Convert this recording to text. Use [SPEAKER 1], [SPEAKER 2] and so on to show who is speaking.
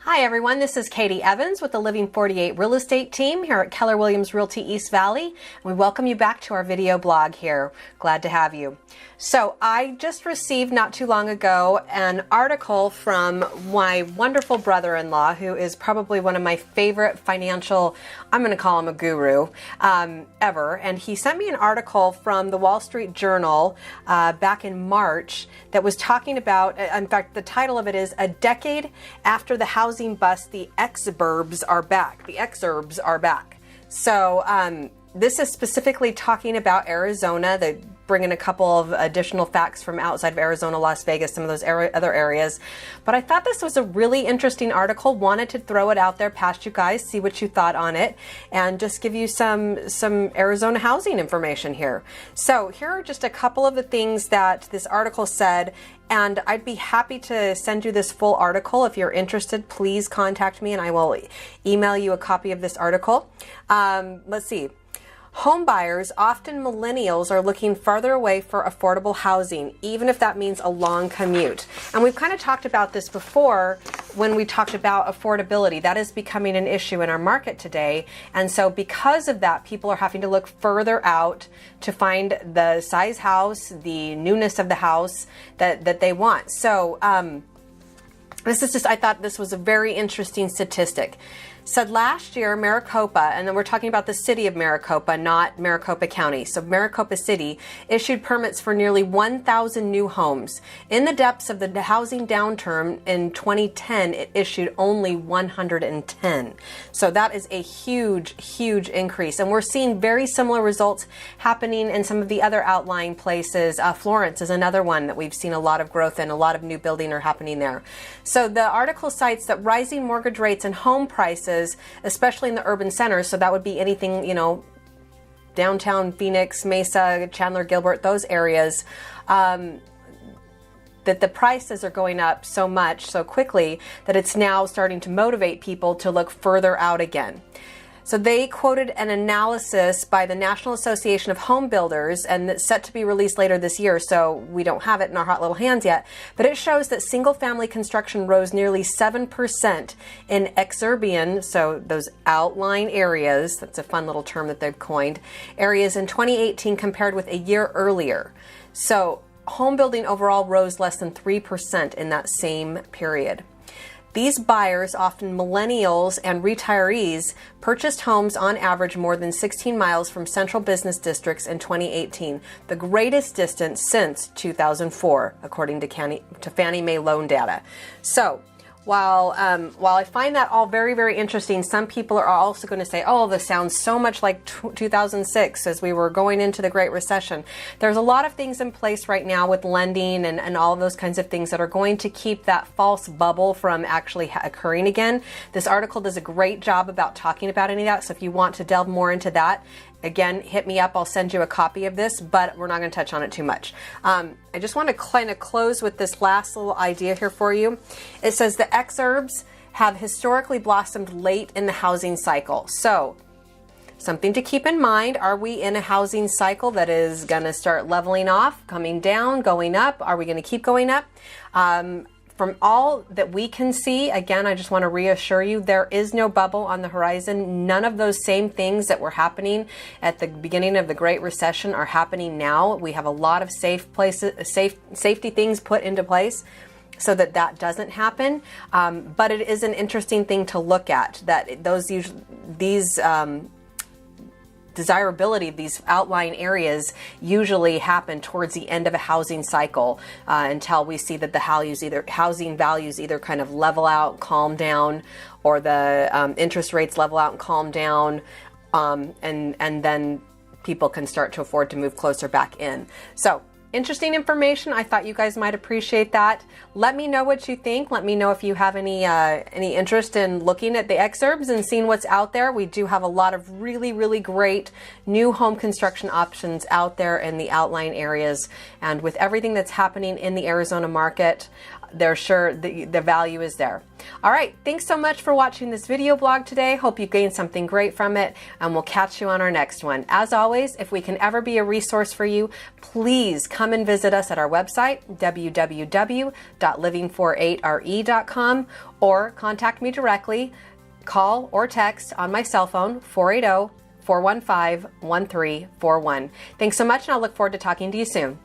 [SPEAKER 1] Hi everyone, this is Katie Evans with the Living48 real estate team here at Keller Williams Realty East Valley. And we welcome you back to our video blog here. Glad to have you. So I just received not too long ago an article from my wonderful brother-in-law, who is probably one of my favorite financial, I'm going to call him a guru, ever. And he sent me an article from the Wall Street Journal back in March that was talking about, in fact, the title of it is "A Decade After the Housing Bust, the Exurbs Are Back." The Exurbs are back. So this is specifically talking about Arizona. They bring in a couple of additional facts from outside of Arizona, Las Vegas, some of those other areas. But I thought this was a really interesting article. Wanted to throw it out there past you guys, see what you thought on it, and just give you some Arizona housing information here. So here are just a couple of the things that this article said. And I'd be happy to send you this full article. If you're interested, please contact me and I will email you a copy of this article. Let's see. Home buyers, often millennials, are looking farther away for affordable housing, even if that means a long commute. And we've kind of talked about this before when we talked about affordability. That is becoming an issue in our market today. And so because of that, people are having to look further out to find the size house, the newness of the house that they want. So this is just, I thought this was a very interesting statistic. Said last year, Maricopa, and then we're talking about the city of Maricopa, not Maricopa County. So Maricopa City issued permits for nearly 1,000 new homes. In the depths of the housing downturn in 2010, it issued only 110. So that is a huge, huge increase. And we're seeing very similar results happening in some of the other outlying places. Florence is another one that we've seen a lot of growth in. A lot of new building are happening there. So the article cites that rising mortgage rates and home prices, especially in the urban centers, so that would be anything, you know, downtown Phoenix, Mesa, Chandler, Gilbert, those areas, that the prices are going up so much, so quickly, that it's now starting to motivate people to look further out again. So they quoted an analysis by the National Association of Home Builders, and it's set to be released later this year, so we don't have it in our hot little hands yet. But it shows that single-family construction rose nearly 7% in exurban, so those outlying areas, that's a fun little term that they've coined, areas in 2018 compared with a year earlier. So home building overall rose less than 3% in that same period. These buyers, often millennials and retirees, purchased homes on average more than 16 miles from central business districts in 2018, the greatest distance since 2004, according to Fannie Mae loan data. So, while I find that all very, very interesting, some people are also going to say, oh, this sounds so much like 2006 as we were going into the Great Recession. There's a lot of things in place right now with lending and all of those kinds of things that are going to keep that false bubble from actually occurring again. This article does a great job about talking about any of that, so if you want to delve more into that, again, hit me up. I'll send you a copy of this, but we're not going to touch on it too much. I just want to kind of close with this last little idea here for you. It says the exurbs have historically blossomed late in the housing cycle. So, something to keep in mind. Are we in a housing cycle that is going to start leveling off, coming down, going up? Are we going to keep going up? From all that we can see, again, I just want to reassure you, there is no bubble on the horizon. None of those same things that were happening at the beginning of the Great Recession are happening now. We have a lot of safety things put into place so that doesn't happen. But it is an interesting thing to look at, that these desirability of these outlying areas usually happen towards the end of a housing cycle, until we see that the housing values either kind of level out, calm down, or the interest rates level out and calm down, and then people can start to afford to move closer back in. So interesting information. I thought you guys might appreciate that. Let me know what you think. Let me know if you have any interest in looking at the exurbs and seeing what's out there. We do have a lot of really, really great new home construction options out there in the outlying areas. And with everything that's happening in the Arizona market, they're sure the value is there. All right, thanks so much for watching this video blog today. Hope you gained something great from it, and we'll catch you on our next one. As always, if we can ever be a resource for you, please come and visit us at our website, www.living48re.com, or contact me directly. Call or text on my cell phone, 480-415-1341. Thanks so much, and I'll look forward to talking to you soon.